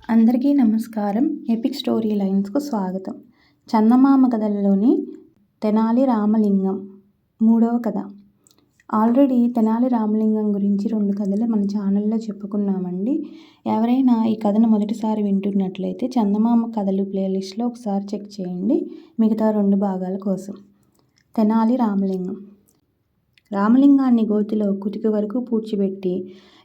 అందరికీ నమస్కారం. Epic story లైన్స్‌కు స్వాగతం. చందమామ కథల్లోని తెనాలి రామలింగం మూడవ కథ. ఆల్రెడీ తెనాలి రామలింగం గురించి 2 కథలు మన ఛానల్లో చెప్పుకున్నామండి. ఎవరైనా ఈ కథను మొదటిసారి వింటున్నట్లయితే చందమామ కథలు ప్లేలిస్ట్లో ఒకసారి చెక్ చేయండి మిగతా 2 భాగాల కోసం. తెనాలి రామలింగం. రామలింగాన్ని గోతిలో కుతికి వరకు పూడ్చిపెట్టి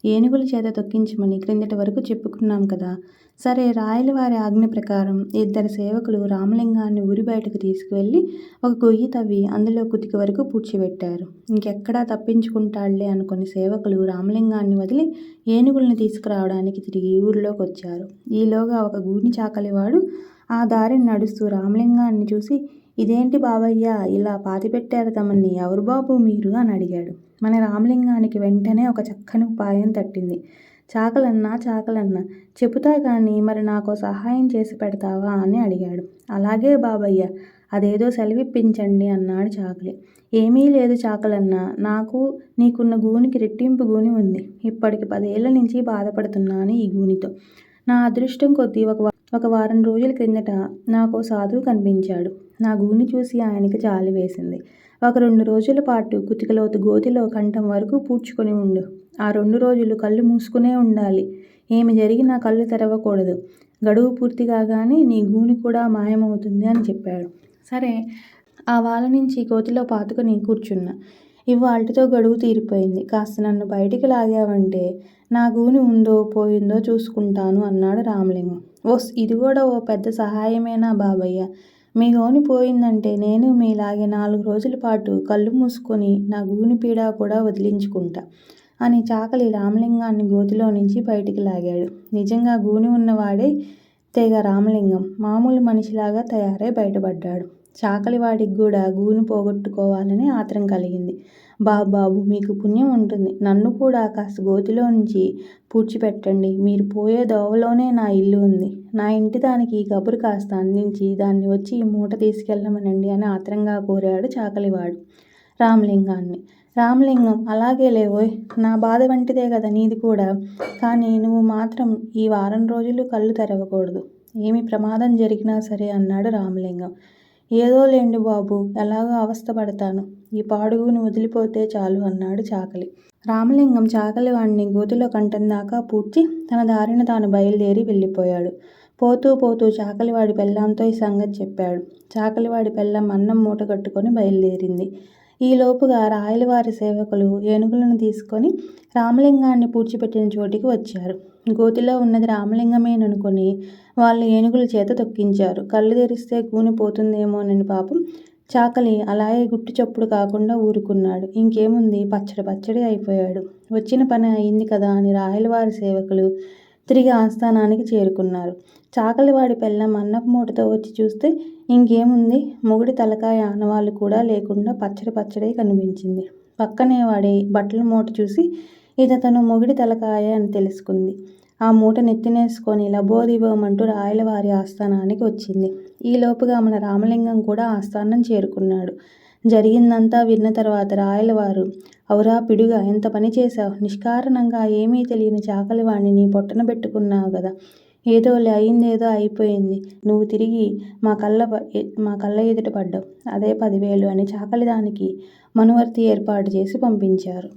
ఏనుగుల చేత తొక్కించమని క్రిందటి వరకు చెప్పుకున్నాం కదా. సరే, రాయలవారి ఆజ్ఞ ప్రకారం 2 సేవకులు రామలింగాన్ని ఊరి బయటకు తీసుకువెళ్ళి ఒక గొయ్యి తవ్వి అందులో కుతికి వరకు పూడ్చిపెట్టారు. ఇంకెక్కడా తప్పించుకుంటాడులే అనుకుని సేవకులు రామలింగాన్ని వదిలి ఏనుగుల్ని తీసుకురావడానికి తిరిగి ఊరిలోకి వచ్చారు. ఈలోగా ఒక గూని చాకలివాడు ఆ దారిని నడుస్తూ రామలింగాన్ని చూసి, "ఇదేంటి బాబయ్య, ఇలా పాతిపెట్టారు తమని, ఎవరు బాబు మీరు?" అని అడిగాడు. మన రామలింగానికి వెంటనే ఒక చక్కని ఉపాయం తట్టింది. చాకలన్నా చెబుతా కానీ మరి నాకో సహాయం చేసి పెడతావా అని అడిగాడు. "అలాగే బాబయ్య, అదేదో సెలవిప్పించండి" అన్నాడు చాకలి. "ఏమీ లేదు చాకలన్నా, నాకు నీకున్న గూనికి రెట్టింపు గూని ఉంది. ఇప్పటికి 10 ఏళ్ల నుంచి బాధపడుతున్నాను ఈ గూనితో. నా అదృష్టం కొద్దీ ఒక వారం రోజుల క్రిందట నాకో సాధువు కనిపించాడు. నా గూని చూసి ఆయనకి జాలి వేసింది. ఒక 2 రోజుల పాటు కుతికలోతు గోతిలో కంఠం వరకు పూడ్చుకొని ఉండు. ఆ 2 రోజులు కళ్ళు మూసుకునే ఉండాలి. ఏమి జరిగినా కళ్ళు తెరవకూడదు. గడువు పూర్తి కాగానే నీ గూని కూడా మాయమవుతుంది" అని చెప్పాడు. సరే, ఆ వాల నుంచి గోతిలో పాతుకొని కూర్చున్నా. ఇవ్వాల్టితో గడువు తీరిపోయింది. కాస్త నన్ను బయటికి లాగావంటే నా గూని ఉందో పోయిందో చూసుకుంటాను అన్నాడు రామలింగం. "ఓస్, ఇది కూడా ఓ పెద్ద సహాయమేనా బాబయ్య? మీ గూని పోయిందంటే నేను మీలాగే 4 రోజుల పాటు కళ్ళు మూసుకొని నా గూని పీడ కూడా వదిలించుకుంటా" అని చాకలి రామలింగాన్ని గోతిలో నుంచి బయటికి లాగాడు. నిజంగా గూని ఉన్నవాడే తెగ రామలింగం మామూలు మనిషిలాగా తయారై బయటపడ్డాడు. చాకలివాడికి కూడా గూని పోగొట్టుకోవాలని ఆత్రం కలిగింది. "బాబు, మీకు పుణ్యం ఉంటుంది. నన్ను కూడా కాస్త గోతిలో నుంచి పూడ్చిపెట్టండి. మీరు పోయే దోవలోనే నా ఇల్లు ఉంది. నా ఇంటి దానికి ఈ కబురు కాస్త అందించి దాన్ని వచ్చి ఈ మూట తీసుకెళ్ళమనండి" అని ఆత్రంగా కోరాడు చాకలివాడు రామలింగాన్ని. రామలింగం, "అలాగే లేవోయ్, నా బాధ వంటిదే కదా నీది కూడా. కానీ నువ్వు మాత్రం ఈ వారం రోజులు కళ్ళు తెరవకూడదు. ఏమి ప్రమాదం జరిగినా సరే" అన్నాడు రామలింగం. "ఏదో లేండి బాబు, ఎలాగో అవస్థ పడతాను. ఈ పాడుగూని వదిలిపోతే చాలు" అన్నాడు చాకలి. రామలింగం చాకలివాడిని గోతిలో కంఠం దాకా పూడ్చి తన దారిన తాను బయలుదేరి వెళ్ళిపోయాడు. పోతూ చాకలివాడి పెళ్ళాంతో ఈ సంగతి చెప్పాడు. చాకలివాడి పెళ్ళాం అన్నం మూట కట్టుకొని బయలుదేరింది. ఈలోపుగా రాయలవారి సేవకులు ఏనుగులను తీసుకొని రామలింగాన్ని పూడ్చిపెట్టిన చోటికి వచ్చారు. గోతిలో ఉన్నది రామలింగమేననుకొని వాళ్ళు ఏనుగుల చేత తొక్కించారు. కళ్ళు తెరిస్తే గూని పోతుందేమోనని పాపం చాకలి అలాగే గుట్టు చప్పుడు కాకుండా ఊరుకున్నాడు. ఇంకేముంది, పచ్చడి అయిపోయాడు. వచ్చిన పని అయింది కదా అని రాయలవారి సేవకులు తిరిగి ఆస్థానానికి చేరుకున్నారు. చాకలివాడి పెళ్ళాం అన్నపు మూటతో వచ్చి చూస్తే ఇంకేముంది, మొగుడి తలకాయ ఆనవాళ్ళు కూడా లేకుండా పచ్చడే కనిపించింది. పక్కనే వాడి బట్టల మూట చూసి ఇదతను మొగుడి తలకాయ అని తెలుసుకుంది. ఆ మూట నెత్తినేసుకొని లబోదిబోమంటూ రాయలవారి ఆస్థానానికి వచ్చింది. ఈలోపుగా మన రామలింగం కూడా ఆస్థానం చేరుకున్నాడు. జరిగిందంతా విన్న తర్వాత రాయలవారు, "అవురా పిడుగా, ఎంత పని చేశావు! నిష్కారణంగా ఏమీ తెలియని చాకలివాణ్ణి నీ పొట్టన పెట్టుకున్నావు గదా. ఏదోలే, అయిందేదో అయిపోయింది. నువ్వు తిరిగి మా కళ్ళ ఎదుట పడ్డావు. అదే 10,000 అని చాకలిదానికి మనువర్తి ఏర్పాటు చేసి పంపించారు.